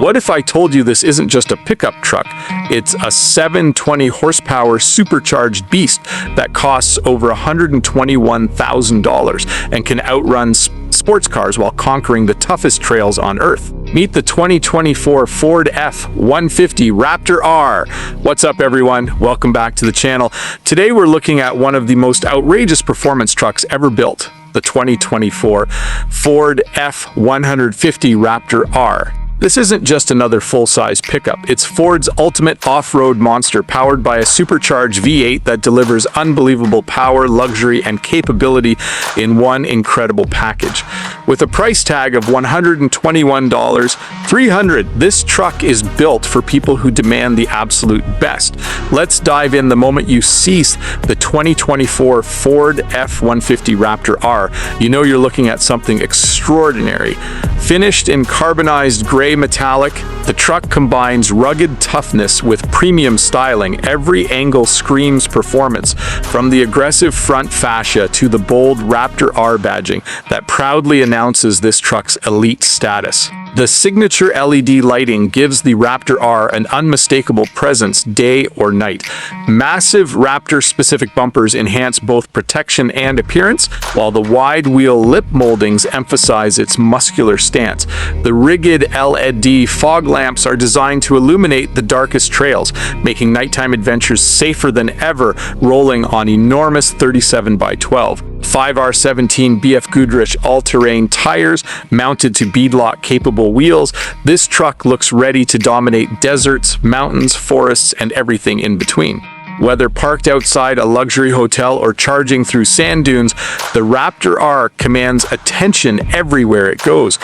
What if I told you this isn't just a pickup truck? It's a 720 horsepower supercharged beast that costs over $121,000 and can outrun sports cars while conquering the toughest trails on Earth. Meet the 2024 Ford F-150 Raptor R. What's up, everyone? Welcome back to the channel. Today we're looking at one of the most outrageous performance trucks ever built, the 2024 Ford F-150 Raptor R. This isn't just another full-size pickup. It's Ford's ultimate off-road monster, powered by a supercharged V8 that delivers unbelievable power, luxury, and capability in one incredible package. With a price tag of $121,300, this truck is built for people who demand the absolute best. Let's dive in the moment you see the 2024 Ford F-150 Raptor R. You know you're looking at something extraordinary. Finished in carbonized gray metallic, the truck combines rugged toughness with premium styling. Every angle screams performance, from the aggressive front fascia to the bold Raptor R badging that proudly announces this truck's elite status. The signature LED lighting gives the Raptor R an unmistakable presence day or night. Massive Raptor-specific bumpers enhance both protection and appearance, while the wide-wheel lip moldings emphasize its muscular stance. The rigged LED fog lamps are designed to illuminate the darkest trails, making nighttime adventures safer than ever, rolling on enormous 37x12. 5R17 BFGoodrich All-Terrain tires mounted to beadlock-capable wheels. This truck looks ready to dominate deserts, mountains, forests, and everything in between. Whether parked outside a luxury hotel or charging through sand dunes, the Raptor R commands attention everywhere it goes.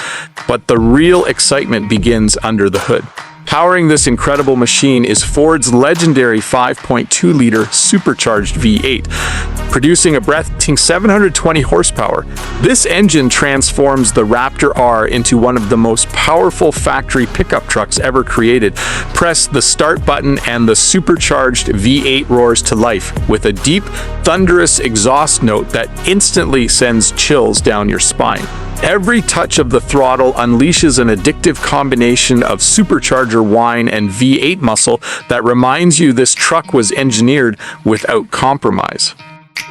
But the real excitement begins under the hood. Powering this incredible machine is Ford's legendary 5.2-liter supercharged V8, producing a breathtaking 720 horsepower. This engine transforms the Raptor R into one of the most powerful factory pickup trucks ever created. Press the start button and the supercharged V8 roars to life with a deep, thunderous exhaust note that instantly sends chills down your spine. Every touch of the throttle unleashes an addictive combination of supercharger whine and V8 muscle that reminds you this truck was engineered without compromise.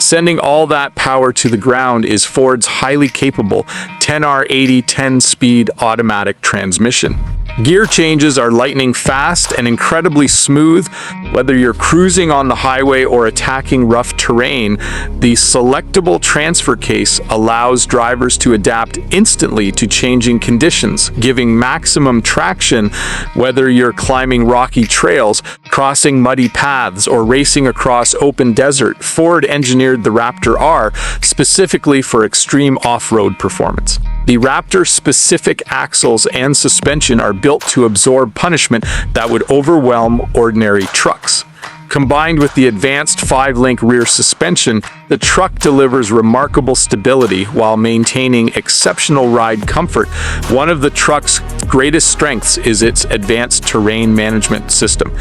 Sending all that power to the ground is Ford's highly capable 10R80 10-speed automatic transmission. Gear changes are lightning fast and incredibly smooth. Whether you're cruising on the highway or attacking rough terrain, the selectable transfer case allows drivers to adapt instantly to changing conditions, giving maximum traction whether you're climbing rocky trails, crossing muddy paths, or racing across open desert. Ford engineered the Raptor R specifically for extreme off-road performance. The Raptor-specific axles and suspension are built to absorb punishment that would overwhelm ordinary trucks. Combined with the advanced 5-link rear suspension, the truck delivers remarkable stability while maintaining exceptional ride comfort. One of the truck's greatest strengths is its advanced terrain management system.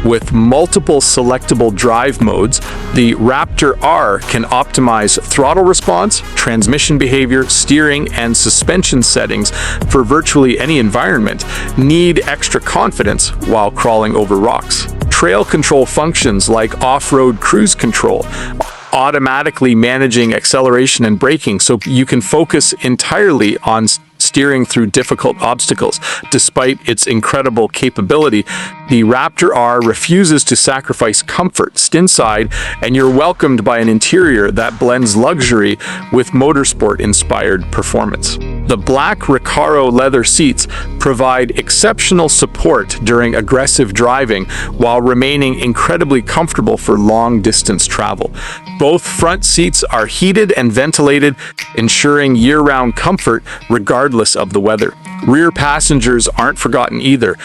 With multiple selectable drive modes, the Raptor R can optimize throttle response, transmission behavior, steering, and suspension settings for virtually any environment. Need extra confidence while crawling over rocks. Trail control functions like off-road cruise control, automatically managing acceleration and braking so you can focus entirely on steering through difficult obstacles. Despite its incredible capability, the Raptor R refuses to sacrifice comfort. Sit inside, and you're welcomed by an interior that blends luxury with motorsport-inspired performance. The black Recaro leather seats provide exceptional support during aggressive driving while remaining incredibly comfortable for long-distance travel. Both front seats are heated and ventilated, ensuring year-round comfort regardless of the weather. Rear passengers aren't forgotten either,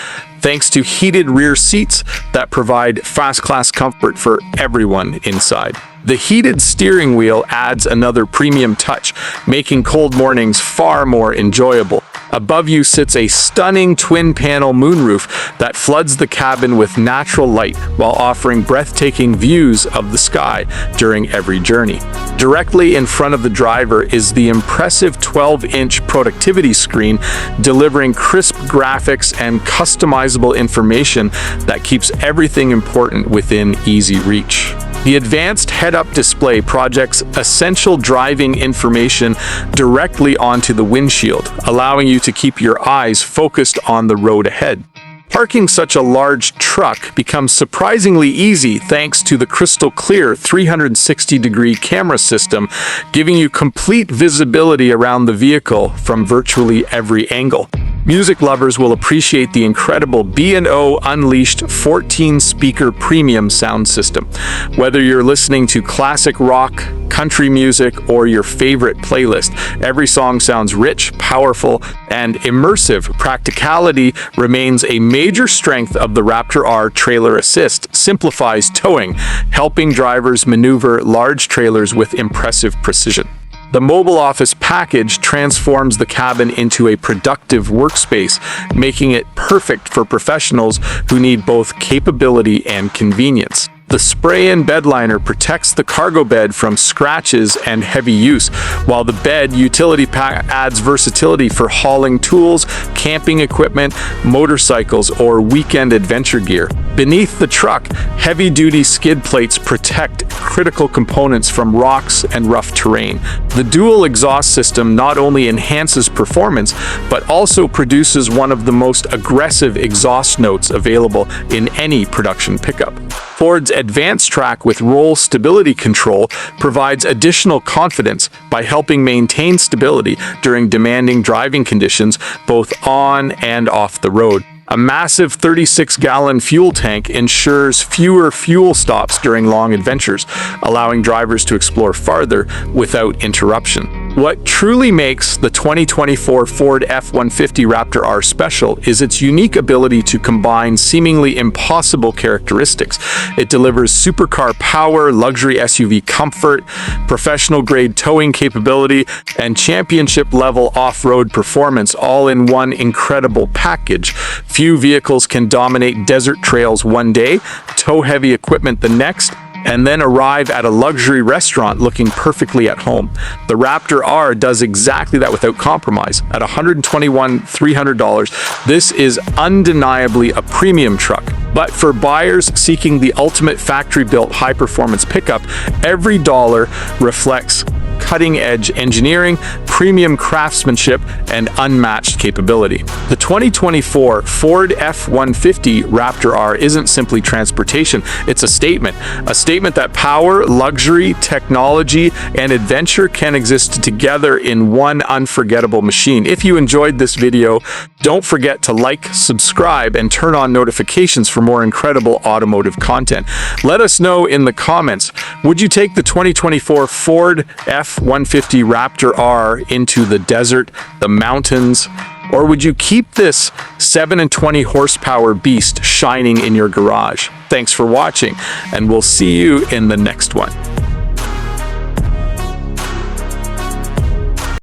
thanks to heated rear seats that provide first-class comfort for everyone inside. The heated steering wheel adds another premium touch, making cold mornings far more enjoyable. Above you sits a stunning twin-panel moonroof that floods the cabin with natural light while offering breathtaking views of the sky during every journey. Directly in front of the driver is the impressive 12-inch productivity screen, delivering crisp graphics and customizable information that keeps everything important within easy reach. The advanced head-up display projects essential driving information directly onto the windshield, allowing you to keep your eyes focused on the road ahead. Parking such a large truck becomes surprisingly easy thanks to the crystal-clear 360-degree camera system, giving you complete visibility around the vehicle from virtually every angle. Music lovers will appreciate the incredible B&O Unleashed 14-speaker premium sound system. Whether you're listening to classic rock, country music, or your favorite playlist, every song sounds rich, powerful, and immersive. Practicality remains a major strength of the Raptor R. Trailer Assist simplifies towing, helping drivers maneuver large trailers with impressive precision. The mobile office package transforms the cabin into a productive workspace, making it perfect for professionals who need both capability and convenience. The spray-in bed liner protects the cargo bed from scratches and heavy use, while the bed utility pack adds versatility for hauling tools, camping equipment, motorcycles, or weekend adventure gear. Beneath the truck, heavy-duty skid plates protect critical components from rocks and rough terrain. The dual exhaust system not only enhances performance, but also produces one of the most aggressive exhaust notes available in any production pickup. Ford's Advanced Track with roll stability control provides additional confidence by helping maintain stability during demanding driving conditions both on and off the road. A massive 36-gallon fuel tank ensures fewer fuel stops during long adventures, allowing drivers to explore farther without interruption. What truly makes the 2024 Ford F-150 Raptor R special is its unique ability to combine seemingly impossible characteristics. It delivers supercar power, luxury SUV comfort, professional-grade towing capability, and championship-level off-road performance all in one incredible package. Few vehicles can dominate desert trails one day, tow heavy equipment the next, and then arrive at a luxury restaurant looking perfectly at home. The Raptor R does exactly that without compromise. At $121,300, this is undeniably a premium truck. But for buyers seeking the ultimate factory-built high-performance pickup, every dollar reflects cutting-edge engineering, premium craftsmanship, and unmatched capability. The 2024 Ford F-150 Raptor R isn't simply transportation, it's a statement that power, luxury, technology, and adventure can exist together in one unforgettable machine. If you enjoyed this video, don't forget to like, subscribe, and turn on notifications for more incredible automotive content. Let us know in the comments, would you take the 2024 Ford F-150 Raptor R into the desert, the mountains, or would you keep this 7 and 20 horsepower beast shining in your garage? Thanks for watching, and we'll see you in the next one.